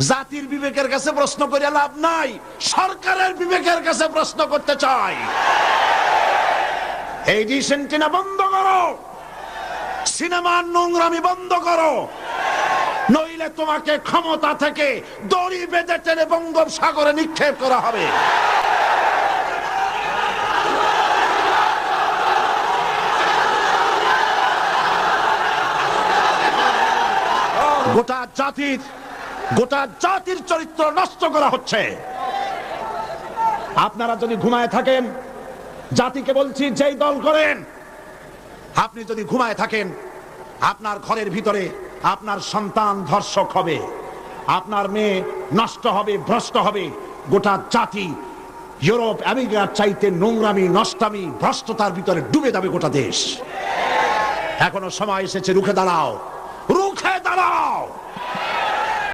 জাতির বিবেকের কাছে প্রশ্ন করে লাভ নাই, সরকারের বিবেকের কাছে প্রশ্ন করতে চাই। এই ডিসেন্টিনা বন্ধ করো, সিনেমার নোংরামি বন্ধ করো, নইলে তোমাকে ক্ষমতা থেকে দড়ি বেঁধে টেনে বঙ্গোপসাগরে নিক্ষেপ করা হবে। গোটা জাতির চরিত্র নষ্ট করা হচ্ছে। আপনারা যদি ঘুমায় থাকেন, জাতিকে বলছি যেই দল করেন, আপনি যদি ঘুমায় থাকেন, আপনার ঘরের ভিতরে আপনার সন্তান ধর্ষক হবে, আপনার মেয়ে নষ্ট হবে, ভ্রষ্ট হবে। গোটা জাতি ইউরোপ আমেরিকার চাইতে নোংরামি, নষ্টামি, ভ্রষ্টতার ভিতরে ডুবে যাবে গোটা দেশ। এখনো সময় এসেছে, রুখে দাঁড়াও।